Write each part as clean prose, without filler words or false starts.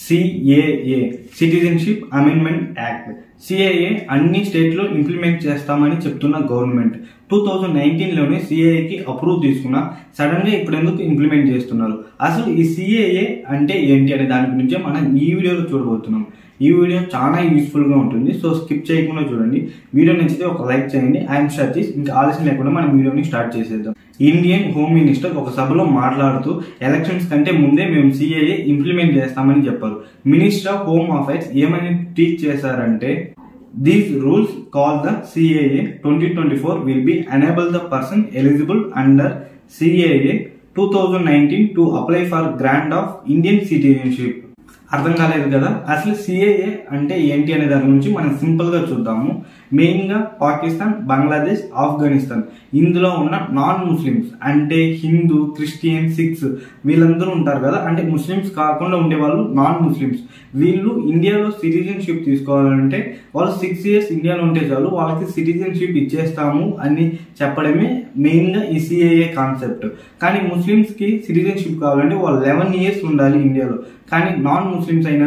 CAA citizenship amendment act. CAA అన్ని స్టేట్లో implement చేస్తామని చెప్తున్న గవర్నమెంట్ 2019లోనే సిఏఏకి అప్రూవ్ తీసుకున్నా సడన్ గా ఇప్పుడు ఎందుకు ఇంప్లిమెంట్ చేస్తున్నారు? అసలు ఈ సిఏఏ అంటే ఏంటి అనే దాని గురించి మనం ఈ వీడియోలో చూడబోతున్నాం. ఈ వీడియో చాలా యూస్ఫుల్ గా ఉంటుంది, సో స్కిప్ చేయకుండా చూడండి. వీడియో నచ్చితే ఒక లైక్ చేయండి. ఐఎమ్ సతీష్. ఇంకా ఆలస్యం లేకుండా మనం వీడియోని స్టార్ట్ చేసేద్దాం. ఇండియన్ హోమ్ మినిస్టర్ ఒక సభలో మాట్లాడుతూ ఎలక్షన్స్ కంటే ముందే మేము సిఏఏ ఇంప్లిమెంట్ చేస్తామని చెప్పారు. మినిస్టర్ ఆఫ్ హోమ్ అఫైర్స్ ఏమని ట్వీట్ చేశారంటే, these rules called the CAA 2024 will be enable the person eligible under CAA 2019 to apply for grant of Indian citizenship. అర్థం కాలేదు కదా? అసలు సిఏఏ అంటే ఏంటి అనే దాని గురించి మనం సింపుల్ గా చూద్దాము. మెయిన్ గా పాకిస్తాన్, బంగ్లాదేశ్, ఆఫ్ఘనిస్తాన్ ఇందులో ఉన్న నాన్ ముస్లిమ్స్ అంటే హిందూ, క్రిస్టియన్, సిఖ్స్ వీళ్ళందరూ ఉంటారు కదా, అంటే ముస్లిమ్స్ కాకుండా ఉండే వాళ్ళు నాన్ ముస్లిమ్స్. వీళ్ళు ఇండియాలో సిటిజన్షిప్ తీసుకోవాలంటే వాళ్ళు 6 years ఇండియాలో ఉంటే చాలు, వాళ్ళకి సిటిజన్షిప్ ఇచ్చేస్తాము అని చెప్పడమే మెయిన్ గా ఈ సిఏఏ కాన్సెప్ట్. కానీ ముస్లిమ్స్ కి సిటిజన్షిప్ కావాలంటే వాళ్ళు 11 years ఉండాలి ఇండియాలో. కానీ నాన్ ముస్లిమ్స్ అయినా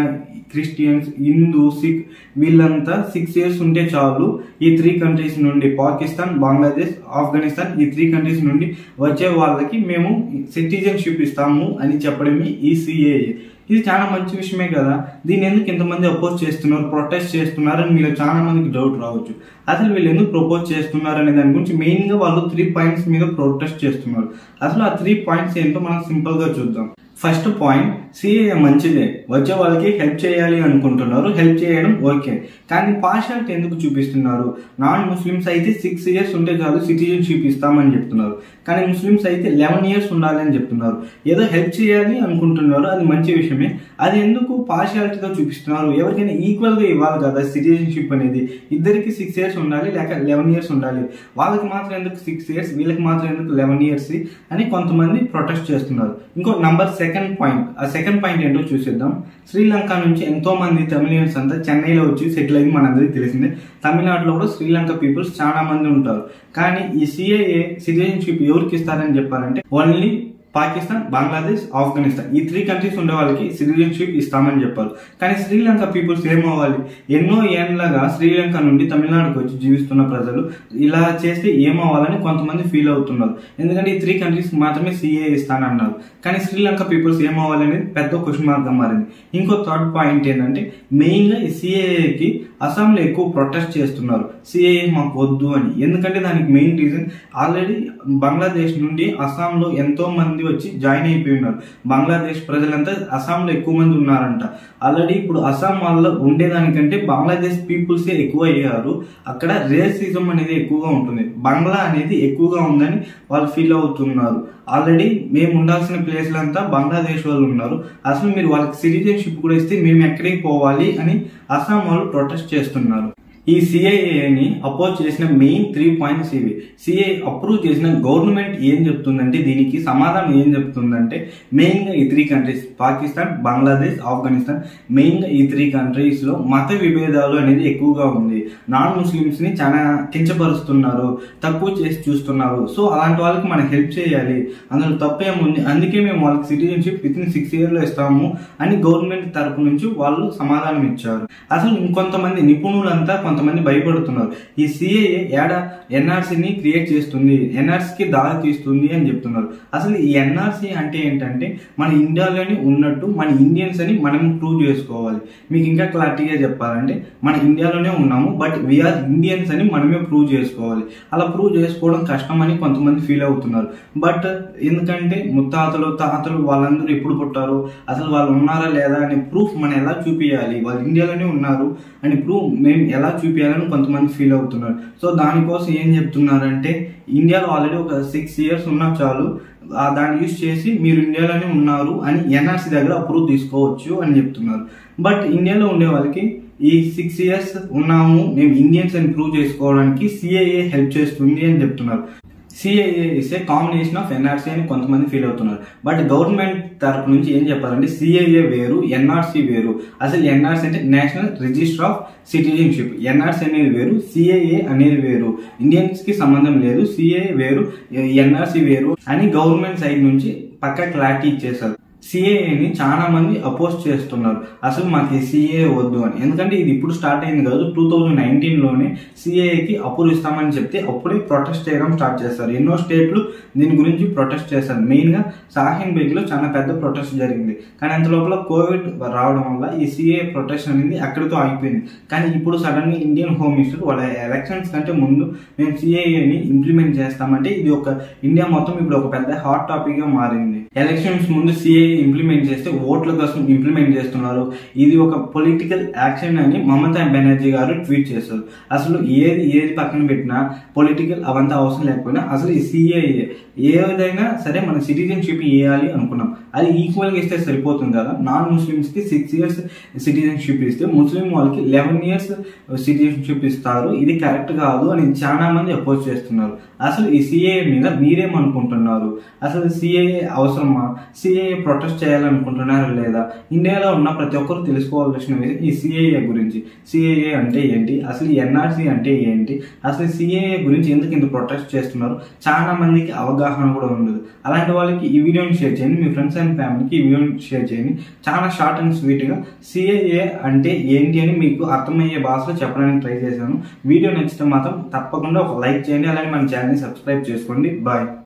క్రిస్టియన్స్, హిందూ, సిక్ వీళ్ళంతా 6 years ఉంటే చాలు. ఈ 3 countries నుండి పాకిస్తాన్, బంగ్లాదేశ్, ఆఫ్ఘనిస్తాన్ ఈ 3 countries నుండి వచ్చే వాళ్ళకి మేము సిటిజన్షిప్ ఇస్తాము అని చెప్పడమే ఈ సిఏఏ. ఇది చాలా మంచి విషయమే కదా. దీన్ని ఎందుకు ఇంతమంది అపోజ్ చేస్తున్నారు, ప్రొటెస్ట్ చేస్తున్నారు అని మీరు చాలా మందికి డౌట్ రావచ్చు. అసలు వీళ్ళు ఎందుకు ప్రపోజ్ చేస్తున్నారు అనే దాని గురించి మెయిన్ గా వాళ్ళు 3 points మీద ప్రొటెస్ట్ చేస్తున్నారు. అసలు ఆ 3 points ఏంటో మనం సింపుల్ గా చూద్దాం. ఫస్ట్ పాయింట్, సిఏఏ మంచిదే, వచ్చే వాళ్ళకి హెల్ప్ చేయాలి అనుకుంటున్నారు, హెల్ప్ చేయడం ఓకే. కానీ పార్షియాలిటీ ఎందుకు చూపిస్తున్నారు? నాన్ ముస్లిమ్స్ అయితే 6 years ఉంటే చాలు సిటిజన్షిప్ ఇస్తామని చెప్తున్నారు, కానీ ముస్లిమ్స్ అయితే 11 years ఉండాలి అని చెప్తున్నారు. ఏదో హెల్ప్ చేయాలి అనుకుంటున్నారు, అది మంచి విషయమే. అది ఎందుకు పార్షియాలిటీతో చూపిస్తున్నారు? ఎవరికైనా ఈక్వల్ గా ఇవ్వాలి కదా సిటిజన్షిప్ అనేది. ఇద్దరికి 6 years ఉండాలి, లేక 11 years ఉండాలి. వాళ్ళకి మాత్రం ఎందుకు 6 years, వీళ్ళకి మాత్రం ఎందుకు 11 years అని కొంతమంది ప్రొటెస్ట్ చేస్తున్నారు. ఇంకో సెకండ్ పాయింట్, ఆ సెకండ్ పాయింట్ ఏంటో చూసేద్దాం. శ్రీలంక నుంచి ఎంతో మంది తమిళియన్స్ అంతా చెన్నైలో వచ్చి సెటిల్ అయ్యి మనందరికీ తెలిసిందే. తమిళనాడులో కూడా శ్రీలంక పీపుల్స్ చాలా మంది ఉంటారు. కానీ ఈ సిఏఏ సిటిజన్షిప్ ఎవరికి ఇస్తారని చెప్పారంటే ఓన్లీ పాకిస్తాన్, బంగ్లాదేశ్, ఆఫ్ఘనిస్తాన్ ఈ 3 countries ఉండే వాళ్ళకి సిటిజన్షిప్ ఇస్తామని చెప్పారు. కానీ శ్రీలంక పీపుల్స్ ఏమవ్వాలి? ఎన్నో ఏళ్లగా శ్రీలంక నుండి తమిళనాడుకు వచ్చి జీవిస్తున్న ప్రజలు ఇలా చేస్తే ఏమవ్వాలని కొంతమంది ఫీల్ అవుతున్నారు. ఎందుకంటే ఈ 3 countries మాత్రమే సిఏ ఇస్తానన్నారు. కానీ శ్రీలంక పీపుల్స్ ఏమవ్వాలనేది పెద్ద క్వశ్చన్ మార్క్ గా మారింది. ఇంకో థర్డ్ పాయింట్ ఏంటంటే, మెయిన్ గా ఈ సిఏఏకి అస్సాంలో ఎక్కువ ప్రొటెస్ట్ చేస్తున్నారు, సిఏఏ మాకు వద్దు అని. ఎందుకంటే దానికి మెయిన్ రీజన్, ఆల్రెడీ బంగ్లాదేశ్ నుండి అస్సాంలో ఎంతో మంది వచ్చి జాయిన్ అయిపోయి ఉన్నారు. బంగ్లాదేశ్ ప్రజలంతా అస్సాంలో ఎక్కువ మంది ఉన్నారంట. ఆల్రెడీ ఇప్పుడు అస్సాం వాళ్ళలో ఉండేదానికంటే బంగ్లాదేశ్ పీపుల్సే ఎక్కువ అయ్యారు. అక్కడ రేసిజం అనేది ఎక్కువగా ఉంటుంది, బంగ్లా అనేది ఎక్కువగా ఉందని వాళ్ళు ఫీల్ అవుతున్నారు. ఆల్రెడీ మేము ఉండాల్సిన ప్లేస్లంతా బంగ్లాదేశ్ వాళ్ళు ఉన్నారు, అసలు మీరు వాళ్ళకి సిటిజన్షిప్ కూడా ఇస్తే మేము ఎక్కడికి పోవాలి అని అస్సాం వాళ్ళు ప్రొటెస్ట్ చేస్తున్నారు. ఈ సిఏఏని అపోజ్ చేసిన మెయిన్ 3 points ఇవి. సిఏ అప్రూవ్ చేసిన గవర్నమెంట్ ఏం చెప్తుందంటే, దీనికి సమాధానం ఏం చెప్తుందంటే, మెయిన్ గా ఈ 3 countries పాకిస్తాన్, బంగ్లాదేశ్, ఆఫ్ఘనిస్తాన్ మెయిన్ గా ఈ 3 countries లో మత విభేదాలు అనేది ఎక్కువగా ఉంది. నాన్ ముస్లిమ్స్ ని చాలా కించపరుస్తున్నారు, తక్కువ చేసి చూస్తున్నారు. సో అలాంటి వాళ్ళకి మనం హెల్ప్ చేయాలి, అందులో తప్పేముంది, అందుకే మేము వాళ్ళకి సిటిజన్షిప్ within 6 years లో ఇస్తాము అని గవర్నమెంట్ తరపు నుంచి వాళ్ళు సమాధానం ఇచ్చారు. అసలు ఇంకొంతమంది నిపుణులంతా కొంతమంది భయపడుతున్నారు, ఈ సిఏఏ ఏడా ఎన్ఆర్సీని క్రియేట్ చేస్తుంది, ఎన్ఆర్సీకి దారి తీస్తుంది అని చెప్తున్నారు. అసలు ఈ ఎన్ఆర్సీ అంటే ఏంటంటే, మన ఇండియాలోనే ఉన్నట్టు మన ఇండియన్స్ అని మనం ప్రూవ్ చేసుకోవాలి. మీకు ఇంకా క్లారిటీగా చెప్పాలంటే, మన ఇండియాలోనే ఉన్నాము బట్ వీఆర్ ఇండియన్స్ అని మనమే ప్రూవ్ చేసుకోవాలి. అలా ప్రూవ్ చేసుకోవడం కష్టం అని కొంతమంది ఫీల్ అవుతున్నారు. బట్ ఎందుకంటే ముత్తాతలు, తాతలు వాళ్ళందరూ ఎప్పుడు పుట్టారు, అసలు వాళ్ళు ఉన్నారా లేదా అనే ప్రూఫ్ మనం ఎలా చూపించాలి, వాళ్ళు ఇండియాలోనే ఉన్నారు అని ప్రూఫ్ మేము ఎలా చూపించాలని కొంతమంది ఫీల్ అవుతున్నారు. సో దానికోసం ఏం చెప్తున్నారంటే, ఇండియాలో ఆల్రెడీ ఒక 6 years ఉన్నా చాలు, దాన్ని యూజ్ చేసి మీరు ఇండియాలోనే ఉన్నారు అని ఎన్ఆర్సీ దగ్గర అప్రూవ్ తీసుకోవచ్చు అని చెప్తున్నారు. బట్ ఇండియాలో ఉండే వాళ్ళకి ఈ 6 years ఉన్నాము మేము ఇండియన్స్ అని ప్రూవ్ చేసుకోవడానికి సిఏఏ హెల్ప్ చేస్తుంది అని చెప్తున్నారు. CAA is a combination of NRC అని కొంతమంది ఫీల్ అవుతున్నారు. బట్ గవర్నమెంట్ తరపు నుంచి ఏం చెప్పాలంటే, సిఏఏ వేరు, ఎన్ఆర్సీ వేరు. అసలు ఎన్ఆర్సీ అంటే national register of citizenship, NRC అనేది వేరు, సిఏఏ అనేది వేరు. ఇండియన్స్ కి సంబంధం లేదు, సిఏఏ వేరు, ఎన్ఆర్సీ వేరు అని గవర్నమెంట్ సైడ్ నుంచి పక్కా క్లారిటీ ఇచ్చేసారు. సిఏఏని చాలా మంది అపోజ్ చేస్తున్నారు. అసలు మాకు సిఏఏ వద్దు అని. ఎందుకంటే ఇది ఇప్పుడు స్టార్ట్ అయింది కాదు, 2019లోనే సిఏఏకి అప్రూవ్ ఇస్తామని చెప్తే అప్పుడే ప్రొటెస్ట్ చేయడం స్టార్ట్ చేస్తారు. ఎన్నో స్టేట్లు దీని గురించి ప్రొటెస్ట్ చేశారు. మెయిన్గా షాహీన్ బేగ్లో చాలా పెద్ద ప్రొటెస్ట్ జరిగింది. కానీ అంత లోపల కోవిడ్ రావడం వల్ల ఈ సిఏఏ ప్రొటెస్ట్ అనేది అక్కడితో ఆగిపోయింది. కానీ ఇప్పుడు సడన్గా ఇండియన్ హోమ్ మినిస్టర్ వాళ్ళ ఎలక్షన్స్ కంటే ముందు మేము సిఏఏని ఇంప్లిమెంట్ చేస్తామంటే ఇది ఒక ఇండియా మొత్తం ఇప్పుడు ఒక పెద్ద హాట్ టాపిక్ గా మారింది. ఎలక్షన్స్ ముందు సిఏఏ ఇంప్లిమెంట్ చేస్తే ఓట్ల కోసం ఇంప్లిమెంట్ చేస్తున్నారు, ఇది ఒక పొలిటికల్ యాక్షన్ అని మమతా బెనర్జీ గారు ట్వీట్ చేశారు. అసలు ఏది పక్కన పెట్టినా పొలిటికల్ అవంతా అవసరం లేకపోయినా అసలు ఈ సిఏఏ ఏ విధంగా సరే మన సిటిజన్షిప్ ఇవ్వాలి అనుకున్నాం, అది ఈక్వల్గా ఇస్తే సరిపోతుంది కదా. నాన్ ముస్లిమ్స్ కి 6 years సిటిజన్షిప్ ఇస్తే ముస్లిం వాళ్ళకి 11 years సిటిజన్షిప్ ఇస్తారు, ఇది కరెక్ట్ కాదు అని చాలా మంది అపోజ్ చేస్తున్నారు. అసలు ఈ సిఏఏ మీద మీరేమనుకుంటున్నారు? అసలు సిఏఏ అవసరమా? సిఏఏ ప్రొటెస్ట్ చేయాలనుకుంటున్నారా లేదా? ఇండియాలో ఉన్న ప్రతి ఒక్కరు తెలుసుకోవాల్సిన విషయం ఈ సిఏఏ గురించి. సిఏఏ అంటే ఏంటి, అసలు ఎన్ఆర్సీ అంటే ఏంటి, అసలు సిఏఏ గురించి ఎందుకు ఇంత ప్రొటెస్ట్ చేస్తున్నారు, చాలా మందికి అవగాహన కూడా ఉండదు. అలాంటి వాళ్ళకి ఈ వీడియోని షేర్ చేయండి, మీ ఫ్రెండ్స్ అండ్ ఫ్యామిలీకి ఈ వీడియోని షేర్ చేయండి. చాలా షార్ట్ అండ్ స్వీట్ గా సిఏఏ అంటే ఏంటి అని మీకు అర్థమయ్యే భాషలో చెప్పడానికి ట్రై చేశాను. వీడియో నచ్చితే మాత్రం తప్పకుండా ఒక లైక్ చేయండి, అలాగే మన ఛానల్ని సబ్స్క్రైబ్ చేసుకోండి. బాయ్.